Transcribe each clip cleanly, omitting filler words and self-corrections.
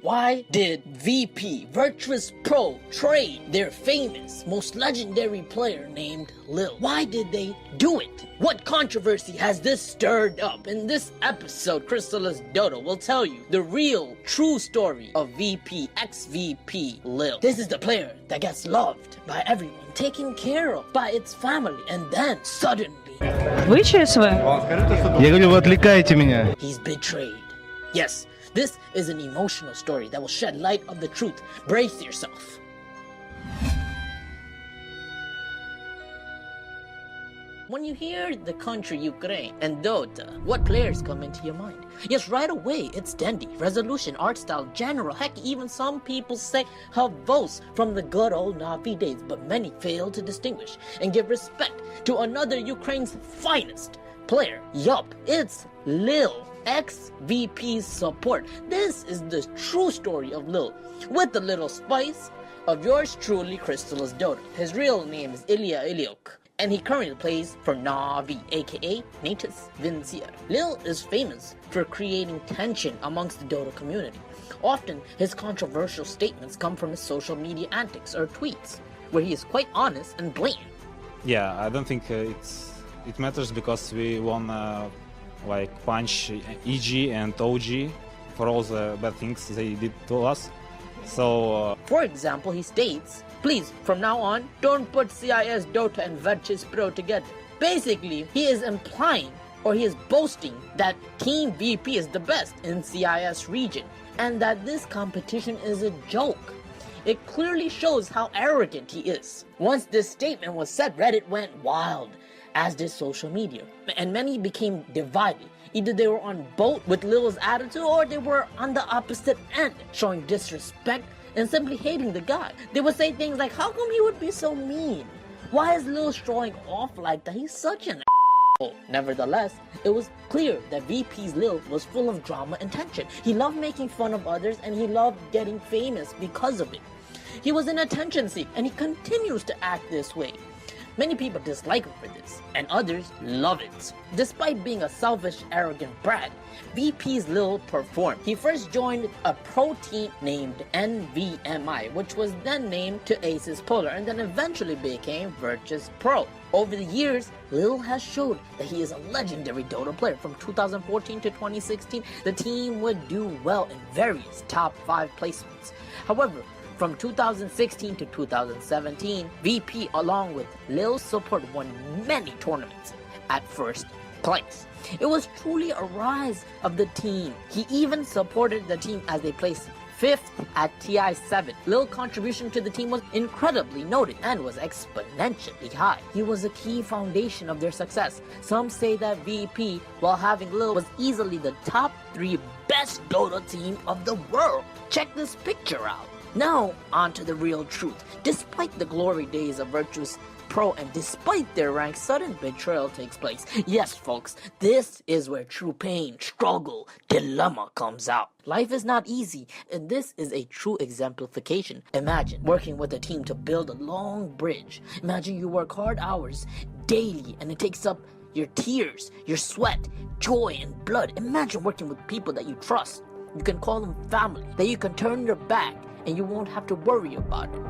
Why did VP Virtus.pro trade their famous, most legendary player named Lil? Why did they do it? What controversy has this stirred up? In this episode, Crystalis Dota will tell you the real, true story of VP Ex-VP Lil. This is the player that gets loved by everyone, taken care of by its family, and then suddenly... Вы ЧСВ? Я говорю, вы отвлекаете меня. He's betrayed. Yes, this is an emotional story that will shed light on the truth. Brace yourself. When you hear the country Ukraine and Dota, what players come into your mind? Yes, right away, it's Dendi, resolution, art style, general, heck, even some people say Havos from the good old Navi days, but many fail to distinguish and give respect to another Ukraine's finest player. Yup, it's Lil, ex-VP support. This is the true story of Lil, with a little spice of yours truly, Crystalis Dota. His real name is Ilya Ilyuk, and he currently plays for Navi, aka Natus Vincier. Lil is famous for creating tension amongst the Dota community. Often, his controversial statements come from his social media antics or tweets, where he is quite honest and blatant. Yeah, I don't think it matters because we won like punch EG and OG for all the bad things they did to us. So for example, he states, please, from now on, don't put CIS, Dota, and Virtus.pro together. Basically, he is implying, or he is boasting, that Team VP is the best in CIS region, and that this competition is a joke. It clearly shows how arrogant he is. Once this statement was said, Reddit went wild, as did social media, and many became divided. Either they were on boat with Lil's attitude, or they were on the opposite end, showing disrespect and simply hating the guy. They would say things like, how come he would be so mean? Why is Lil showing off like that? He's such an asshole. Nevertheless, it was clear that VP's Lil was full of drama and tension. He loved making fun of others, and he loved getting famous because of it. He was an attention seeker, and he continues to act this way. Many people dislike him for this, and others love it. Despite being a selfish, arrogant brat, VP's Lil performed. He first joined a pro team named NVMI, which was then named to Aces Polar, and then eventually became Virtus.pro. Over the years, Lil has showed that he is a legendary Dota player. From 2014 to 2016, the team would do well in various top 5 placements. However, from 2016 to 2017, VP along with Lil's support won many tournaments at first place. It was truly a rise of the team. He even supported the team as they placed 5th at TI7. Lil's contribution to the team was incredibly noted and was exponentially high. He was a key foundation of their success. Some say that VP, while having Lil, was easily the top 3 best Dota team of the world. Check this picture out. Now, on to the real truth. Despite the glory days of Virtus.pro and despite their rank, sudden betrayal takes place. Yes, folks, this is where true pain, struggle, dilemma comes out. Life is not easy, and this is a true exemplification. Imagine working with a team to build a long bridge. Imagine you work hard hours daily, and it takes up your tears, your sweat, joy, and blood. Imagine working with people that you trust. You can call them family, that you can turn your back, and you won't have to worry about it.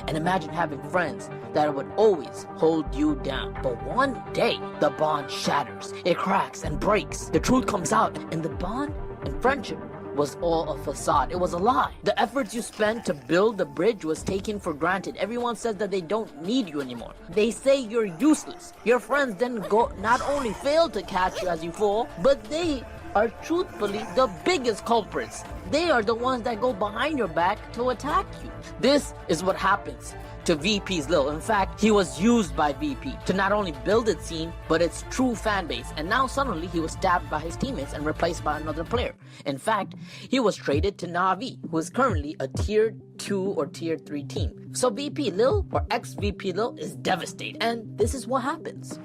And imagine having friends that would always hold you down. But one day, the bond shatters. It cracks and breaks. The truth comes out, and the bond and friendship was all a facade. It was a lie. The efforts you spent to build the bridge was taken for granted. Everyone says that they don't need you anymore. They say you're useless. Your friends then not only fail to catch you as you fall, but they are truthfully the biggest culprits. They are the ones that go behind your back to attack you. This is what happens to VP's Lil. In fact, he was used by VP to not only build its team, but its true fan base. And now suddenly he was stabbed by his teammates and replaced by another player. In fact, he was traded to Navi, who is currently a tier 2 or tier 3 team. So VP Lil, or ex-VP Lil, is devastated. And this is what happens.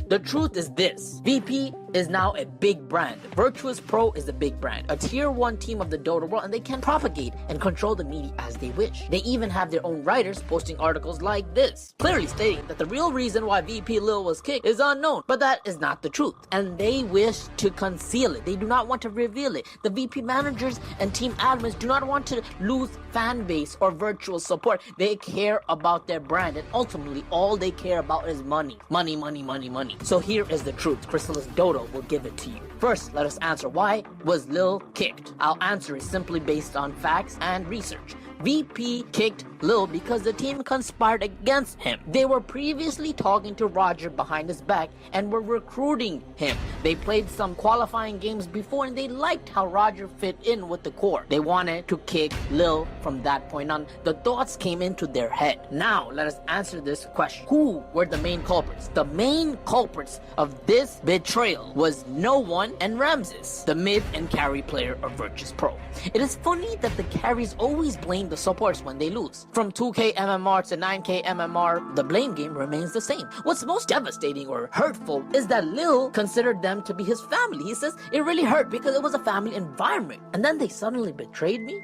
The truth is this. VP is now a big brand. Virtus.pro is a big brand. A tier 1 team of the Dota world, and they can propagate and control the media as they wish. They even have their own writers posting articles like this, clearly stating that the real reason why VP Lil was kicked is unknown, but that is not the truth, and they wish to conceal it. They do not want to reveal it. The VP managers and team admins do not want to lose fan base or virtual support. They care about their brand, and ultimately all they care about is money. Money, money, money, money. So here is the truth. Crystalis Dota will give it to you. First, let us answer, why was Lil kicked? Our answer is simply based on facts and research. VP kicked Lil because the team conspired against him. They were previously talking to Roger behind his back and were recruiting him. They played some qualifying games before and they liked how Roger fit in with the core. They wanted to kick Lil from that point on. The thoughts came into their head. Now, let us answer this question. Who were the main culprits? The main culprits of this betrayal was No One and Ramses, the mid and carry player of Virtus.pro. It is funny that the carries always blame the supports when they lose. From 2k MMR to 9k MMR, the blame game remains the same. What's most devastating or hurtful is that Lil considered them to be his family. He says, it really hurt because it was a family environment. And then they suddenly betrayed me?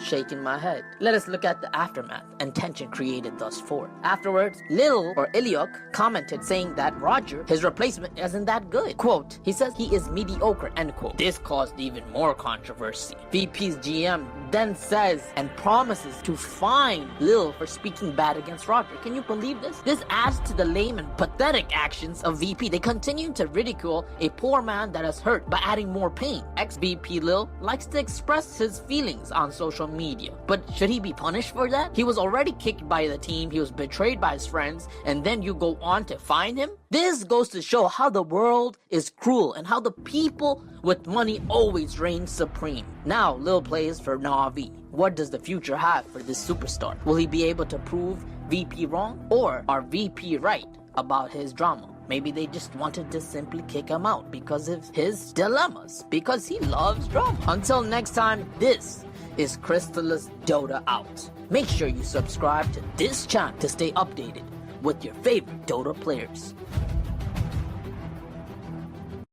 Shaking my head. Let us look at the aftermath and tension created thus far. Afterwards, Lil or Iliok commented saying that Roger, his replacement, isn't that good. Quote, he says he is mediocre, end quote. This caused even more controversy. VP's GM then says and promises to fine Lil for speaking bad against Roger. Can you believe this? This adds to the lame and pathetic actions of VP. They continue to ridicule a poor man that is hurt by adding more pain. Ex-VP Lil likes to express his feelings on social media, but should he be punished for that? He was already kicked by the team, he was betrayed by his friends, and then you go on to fine him? This goes to show how the world is cruel and how the people with money always reign supreme. Now Lil plays for Na'Vi. What does the future have for this superstar? Will he be able to prove VP wrong? Or are VP right about his drama? Maybe they just wanted to simply kick him out because of his dilemmas, because he loves drama. Until next time, this is Crystalis Dota out. Make sure you subscribe to this channel to stay updated with your favorite Dota players.